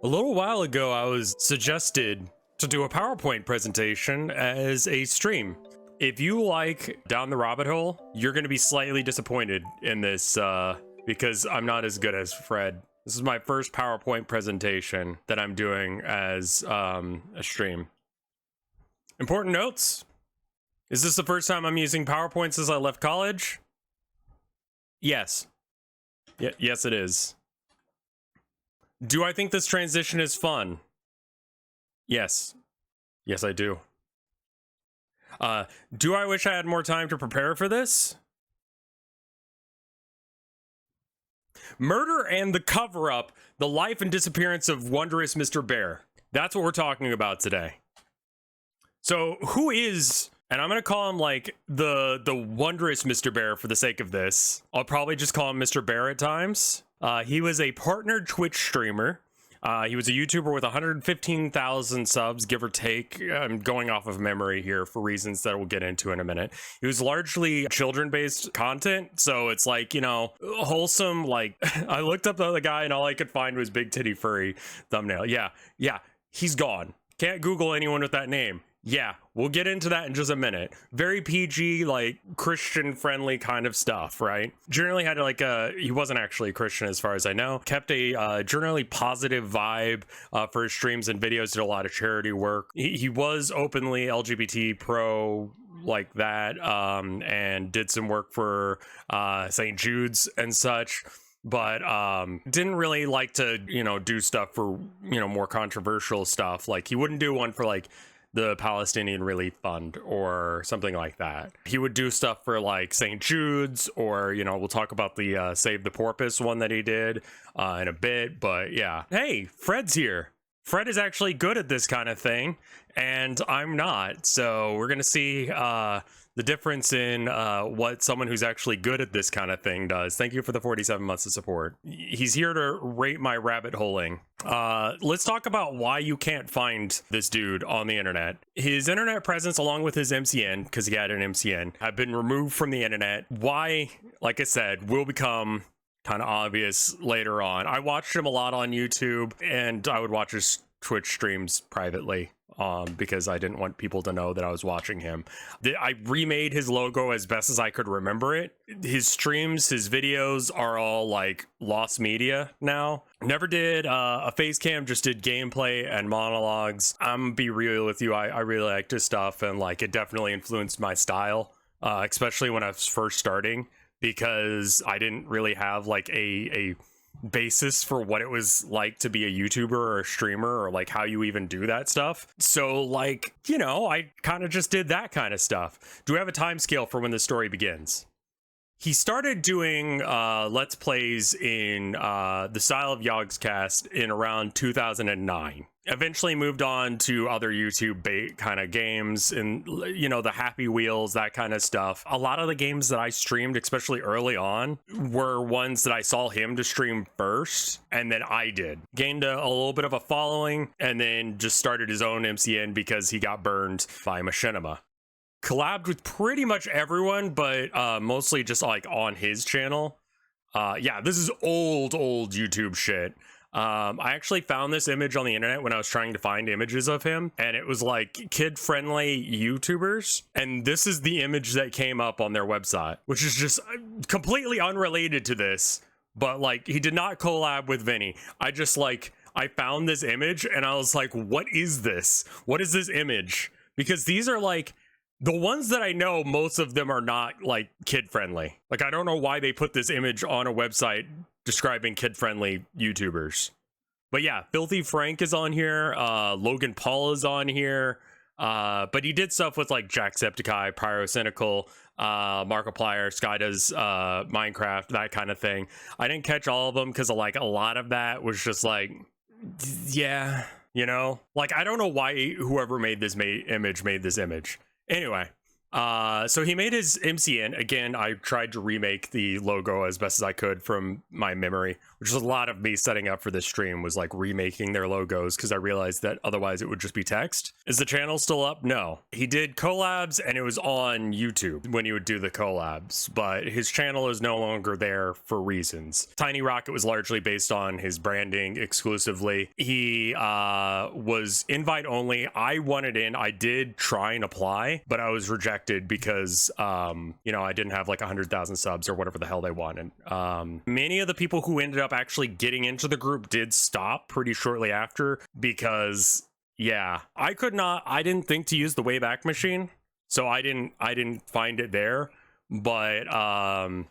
A little while ago, I was suggested to do a PowerPoint presentation as a stream. If you like Down the Rabbit Hole, you're going to be slightly disappointed in this because I'm not as good as Fred. This is my first PowerPoint presentation that I'm doing as a stream. Important notes. Is this the first time I'm using PowerPoint since I left college? Yes. Yes, it is. Do I think this transition is fun? Yes. Yes, I do. Do I wish I had more time to prepare for this? Murder and the cover-up, the life and disappearance of Wondrous Mr. Bear. That's what we're talking about today. So, who is... And I'm going to call him, like, the Wondrous Mr. Bear for the sake of this. I'll probably just call him Mr. Bear at times. He was a partnered Twitch streamer. He was a YouTuber with 115,000 subs, give or take. I'm going off of memory here for reasons that we'll get into in a minute. He was largely children-based content, so it's like, you know, wholesome, like, I looked up the other guy and all I could find was Big Titty Furry thumbnail. Yeah, he's gone. Can't Google anyone with that name. Yeah, we'll get into that in just a minute. Very PG, like, Christian-friendly kind of stuff, right? Generally had, like, he wasn't actually a Christian as far as I know. Kept a generally positive vibe for his streams and videos, did a lot of charity work. He was openly LGBT pro, like that, and did some work for St. Jude's and such. But didn't really like to, you know, do stuff for, you know, more controversial stuff. Like, he wouldn't do one for, like, the Palestinian Relief Fund or something like that. He would do stuff for like St. Jude's, or, you know, we'll talk about the Save the Porpoise one that he did in a bit. But yeah, hey, Fred's here. Fred is actually good at this kind of thing, and I'm not. So we're gonna see the difference in what someone who's actually good at this kind of thing does. Thank you for the 47 months of support. He's here to rate my rabbit holing. Let's talk about why you can't find this dude on the internet. His internet presence, along with his MCN, because he had an MCN, have been removed from the internet. Why, like I said, will become kind of obvious later on. I watched him a lot on YouTube, and I would watch his Twitch streams privately because I didn't want people to know that I was watching him. I remade his logo as best as I could remember it. His streams, his videos are all like lost media now. Never did a face cam, just did gameplay and monologues. I'm gonna be real with you, I really liked his stuff, and like it definitely influenced my style, especially when I was first starting, because I didn't really have like a basis for what it was like to be a YouTuber or a streamer, or like how you even do that stuff. So like, you know, I kind of just did that kind of stuff. Do we have a time scale for when the story begins? He started doing Let's Plays in the style of RevScarecrow in around 2009. Eventually moved on to other YouTube kind of games and, you know, the Happy Wheels, that kind of stuff. A lot of the games that I streamed, especially early on, were ones that I saw him to stream first, and then I did. Gained a little bit of a following, and then just started his own MCN because he got burned by Machinima. Collabed with pretty much everyone, but mostly just like on his channel. Yeah, this is old YouTube shit. I actually found this image on the internet when I was trying to find images of him, and it was like kid-friendly YouTubers, and this is the image that came up on their website, which is just completely unrelated to this, but like he did not collab with Vinny. I found this image and I was like, what is this? What is this image? Because these are like the ones that I know, most of them are not like kid-friendly. Like, I don't know why they put this image on a website describing kid-friendly YouTubers. But yeah, Filthy Frank is on here. Logan Paul is on here. But he did stuff with like Jacksepticeye, Pyrocynical, Markiplier, Sky does Minecraft, that kind of thing. I didn't catch all of them because like a lot of that was just like, yeah, you know? Like, I don't know why whoever made this image made this image. Anyway, So he made his MCN. Again, I tried to remake the logo as best as I could from my memory, which is a lot of me setting up for this stream, was like remaking their logos because I realized that otherwise it would just be text. Is the channel still up? No. He did collabs and it was on YouTube when he would do the collabs, but his channel is no longer there for reasons. Tiny Rocket was largely based on his branding exclusively. He was invite only. I wanted in. I did try and apply, but I was rejected because you know, I didn't have like 100,000 subs or whatever the hell they wanted. Many of the people who ended up actually getting into the group did stop pretty shortly after because yeah, I didn't think to use the Wayback Machine, so I didn't find it there. But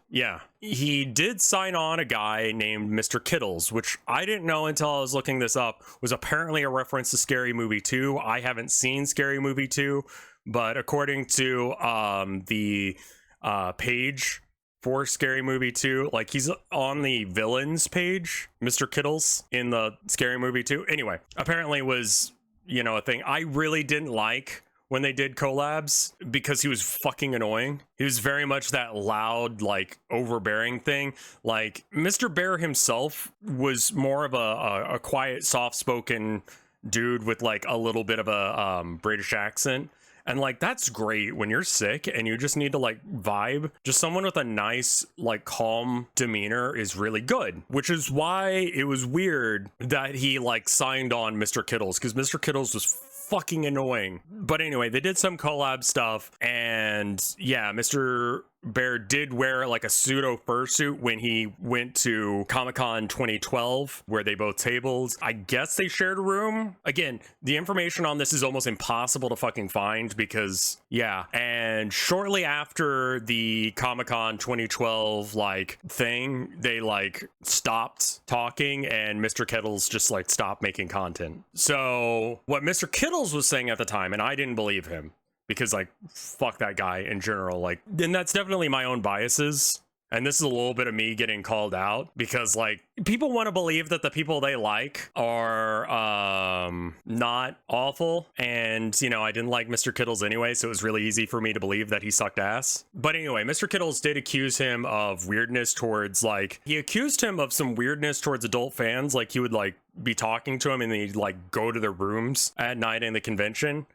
yeah, he did sign on a guy named Mr. Kittles, which I didn't know until I was looking this up, was apparently a reference to Scary Movie 2. I haven't seen Scary Movie 2, but according to the page for Scary Movie 2, like he's on the villains page, Mr. Kittles, in the Scary Movie 2. Anyway, apparently was, you know, a thing. I really didn't like when they did collabs because he was fucking annoying. He was very much that loud, like overbearing thing. Like Mr. Bear himself was more of a quiet, soft-spoken dude with like a little bit of a British accent. And like, that's great when you're sick and you just need to like vibe. Just someone with a nice, like calm demeanor is really good, which is why it was weird that he like signed on Mr. Kittles, because Mr. Kittles was fucking annoying. But anyway, they did some collab stuff, and yeah, Mr. Bear did wear like a pseudo fursuit when he went to Comic-Con 2012, where they both tabled. I guess they shared a room. Again, the information on this is almost impossible to fucking find because yeah. And shortly after the Comic-Con 2012 like thing, they like stopped talking and Mr. Kittles just like stopped making content. So what Mr. Kittles was saying at the time, and I didn't believe him, because like fuck that guy in general, like, and that's definitely my own biases, and this is a little bit of me getting called out because like people want to believe that the people they like are not awful, and you know, I didn't like Mr. Kittles anyway, so it was really easy for me to believe that he sucked ass. But anyway, Mr. Kittles did accuse him of weirdness towards, like, he accused him of some weirdness towards adult fans, like he would like be talking to him and then he'd like go to their rooms at night in the convention.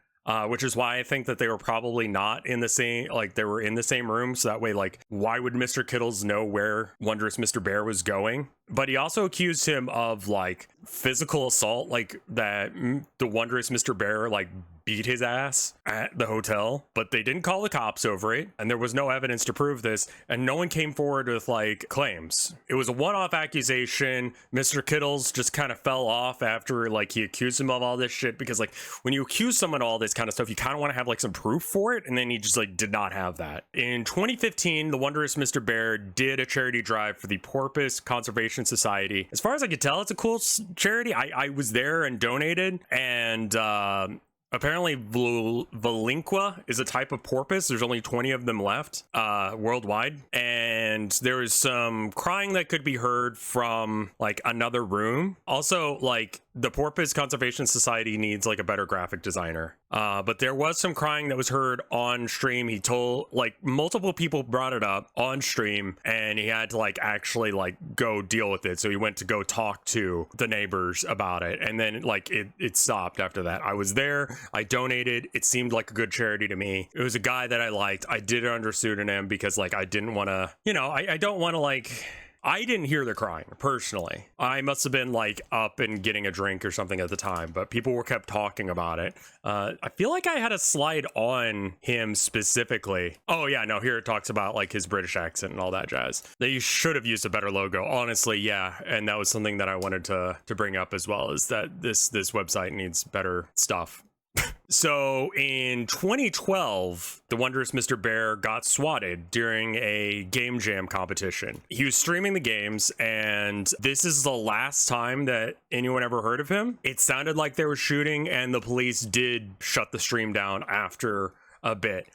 Which is why I think that they were probably not in the same, like they were in the same room. So that way, like, why would Mr. Kittles know where Wondrous Mr. Bear was going? But he also accused him of like physical assault, like that the Wondrous Mr. Bear like beat his ass at the hotel, but they didn't call the cops over it, and there was no evidence to prove this, and no one came forward with like claims. It was a one-off accusation. Mr. Kittles just kind of fell off after like he accused him of all this shit, because like when you accuse someone of all this kind of stuff, you kind of want to have like some proof for it, and then he just like did not have that. In 2015, the Wondrous Mr. Bear did a charity drive for the Porpoise Conservation Society. As far as I could tell, it's a cool charity. I was there and donated, and apparently Valinqua is a type of porpoise. There's only 20 of them left worldwide, and there was some crying that could be heard from like another room. Also, like, the Porpoise Conservation Society needs like a better graphic designer, but there was some crying that was heard on stream. He told, like, multiple people brought it up on stream, and he had to like actually like go deal with it. So he went to go talk to the neighbors about it, and then like it stopped after that. I was there, I donated. It seemed like a good charity to me. It was a guy that I liked. I did it under pseudonym because like I didn't want to, you know, I don't want to like, I didn't hear the crying personally. I must have been like up and getting a drink or something at the time, but people were kept talking about it. I feel like I had a slide on him specifically. Oh yeah, no, here it talks about like his British accent and all that jazz. They should have used a better logo, honestly. Yeah, and that was something that I wanted to bring up as well, is that this website needs better stuff. So in 2012, the Wondrous Mr. Bear got swatted during a game jam competition. He was streaming the games, and this is the last time that anyone ever heard of him. It sounded like they were shooting, and the police did shut the stream down after a bit.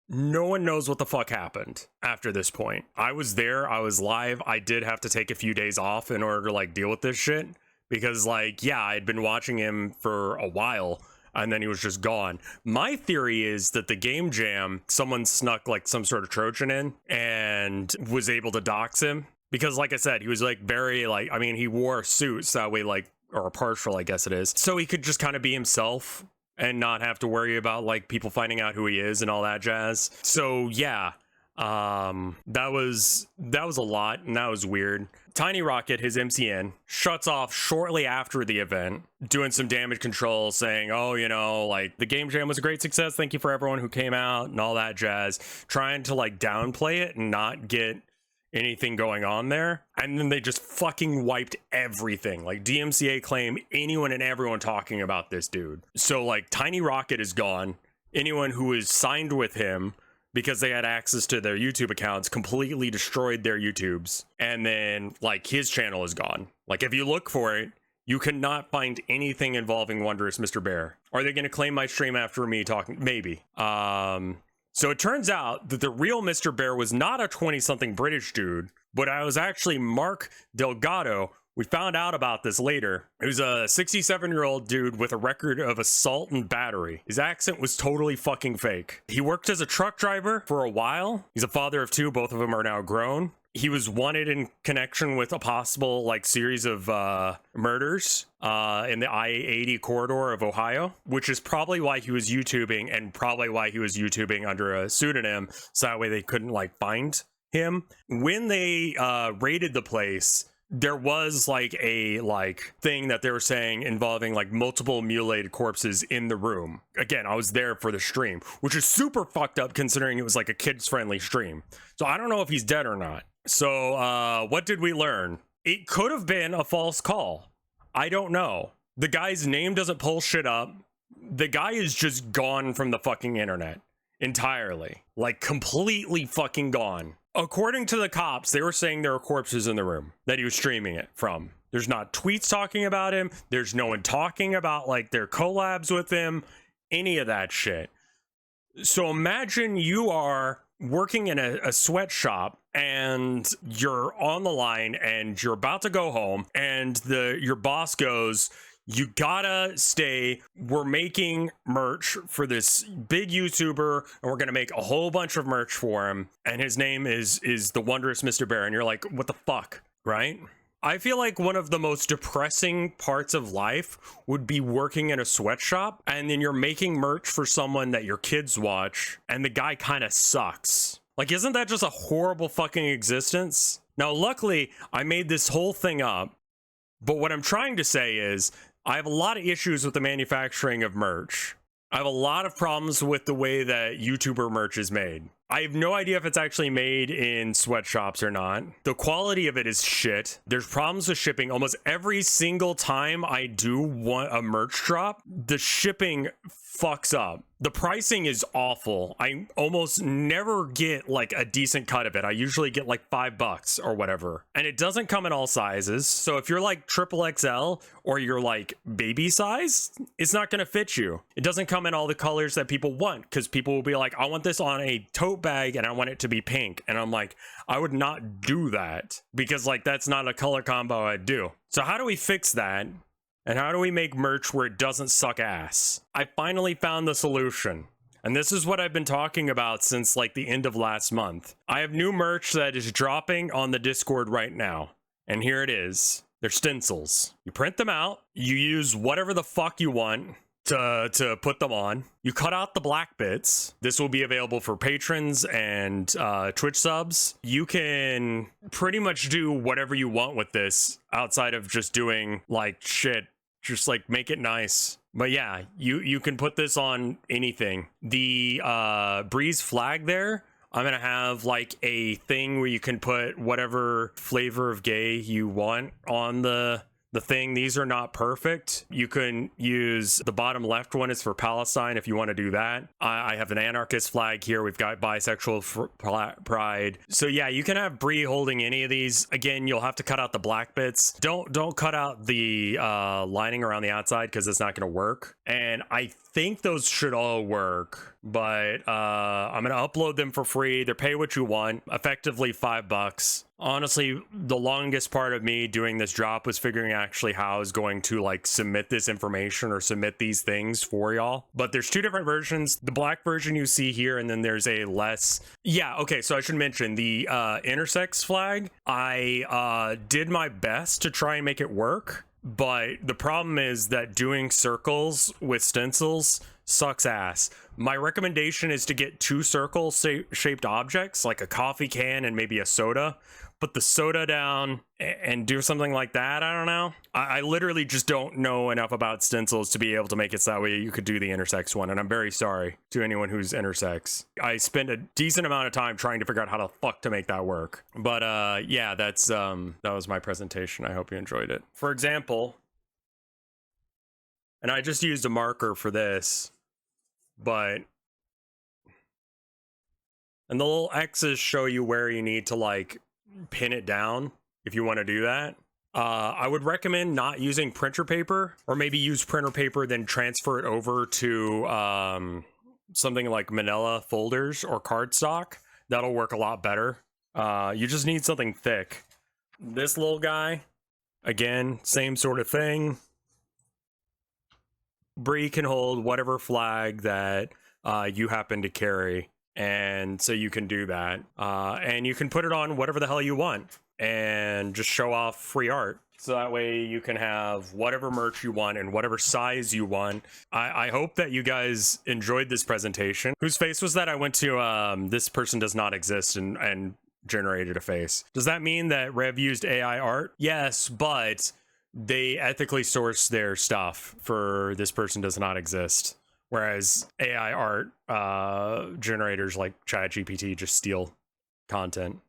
No one knows what the fuck happened after this point. I was there, I was live. I did have to take a few days off in order to like deal with this shit, because like, yeah, I'd been watching him for a while, and then he was just gone. My theory is that the game jam, someone snuck like some sort of Trojan in and was able to dox him. Because like I said, he was like very like, I mean, he wore suits that way, like, or a partial, I guess it is. So he could just kind of be himself and not have to worry about like people finding out who he is and all that jazz. So yeah, that was a lot, and that was weird. Tiny Rocket, his MCN, shuts off shortly after the event, doing some damage control, saying, oh, you know, like, the game jam was a great success, thank you for everyone who came out and all that jazz, trying to like downplay it and not get anything going on there. And then they just fucking wiped everything, like DMCA claim, anyone and everyone talking about this dude. So like Tiny Rocket is gone. Anyone who is signed with him because they had access to their YouTube accounts completely destroyed their YouTubes. And then like his channel is gone. Like if you look for it, you cannot find anything involving Wondrous Mr. Bear. Are they going to claim my stream after me talking? Maybe. So it turns out that the real Mr. Bear was not a 20-something British dude, but I was actually Mark Delgado. We found out about this later. It was a 67-year-old dude with a record of assault and battery. His accent was totally fucking fake. He worked as a truck driver for a while. He's a father of two. Both of them are now grown. He was wanted in connection with a possible like series of murders in the I-80 corridor of Ohio, which is probably why he was YouTubing, and probably why he was YouTubing under a pseudonym, so that way they couldn't like find him. When they raided the place, there was like a thing that they were saying involving like multiple mutilated corpses in the room. Again, I was there for the stream, which is super fucked up considering it was like a kids friendly stream. So I don't know if he's dead or not. So what did we learn? It could have been a false call. I don't know. The guy's name doesn't pull shit up. The guy is just gone from the fucking internet entirely, like completely fucking gone. According to the cops, they were saying there were corpses in the room that he was streaming it from. There's not tweets talking about him. There's no one talking about like their collabs with him, any of that shit. So imagine you are working in a sweatshop and you're on the line and you're about to go home and your boss goes, you gotta stay. We're making merch for this big YouTuber and we're gonna make a whole bunch of merch for him. And his name is the Wondrous Mr. Bear. And you're like, what the fuck, right? I feel like one of the most depressing parts of life would be working in a sweatshop and then you're making merch for someone that your kids watch and the guy kind of sucks. Like, isn't that just a horrible fucking existence? Now, luckily, I made this whole thing up, but what I'm trying to say is I have a lot of issues with the manufacturing of merch. I have a lot of problems with the way that YouTuber merch is made. I have no idea if it's actually made in sweatshops or not. The quality of it is shit. There's problems with shipping. Almost every single time I do want a merch drop, the shipping fucks up. The pricing is awful. I almost never get like a decent cut of it. I usually get like $5 or whatever. And it doesn't come in all sizes. So if you're like triple XL or you're like baby size, it's not going to fit you. It doesn't come in all the colors that people want because people will be like, I want this on a tote bag and I want it to be pink. And I'm like, I would not do that because like that's not a color combo I'd do. So how do we fix that? And how do we make merch where it doesn't suck ass? I finally found the solution. And this is what I've been talking about since like the end of last month. I have new merch that is dropping on the Discord right now. And here it is. They're stencils. You print them out. You use whatever the fuck you want to put them on. You cut out the black bits. This will be available for patrons and Twitch subs. You can pretty much do whatever you want with this outside of just doing like shit. Just like make it nice. But yeah, you can put this on anything. The Breeze flag there, I'm gonna have like a thing where you can put whatever flavor of gay you want on the thing. These are not perfect. You can use the bottom left one is for Palestine if you want to do that. I have an anarchist flag here. We've got bisexual pride. So yeah, you can have Bree holding any of these. Again, you'll have to cut out the black bits. Don't cut out the lining around the outside because it's not going to work. And I think those should all work. but I'm gonna upload them for free. They're pay what you want, effectively $5. Honestly, the longest part of me doing this drop was figuring actually how I was going to like submit this information or submit these things for y'all. But there's two different versions. The black version you see here, and then there's a less, yeah, okay, so I should mention the intersex flag. I did my best to try and make it work, but the problem is that doing circles with stencils sucks ass. My recommendation is to get two circle shaped objects, like a coffee can and maybe a soda. Put the soda down and do something like that. I don't know. I literally just don't know enough about stencils to be able to make it so that way you could do the intersex one. And I'm very sorry to anyone who's intersex. I spent a decent amount of time trying to figure out how the fuck to make that work. But yeah, that was my presentation. I hope you enjoyed it. For example, and I just used a marker for this, and the little X's show you where you need to like pin it down if you want to do that. I would recommend not using printer paper, or maybe use printer paper then transfer it over to something like manila folders or cardstock. That'll work a lot better. You just need something thick. This little guy, again, same sort of thing. Bree can hold whatever flag that you happen to carry, and so you can do that, and you can put it on whatever the hell you want and just show off free art. So that way you can have whatever merch you want and whatever size you want. I hope that you guys enjoyed this presentation. Whose face was that? I went to this person does not exist and generated a face. Does that mean that Rev used AI art? Yes, but they ethically source their stuff for this person does not exist. Whereas AI art generators like ChatGPT just steal content.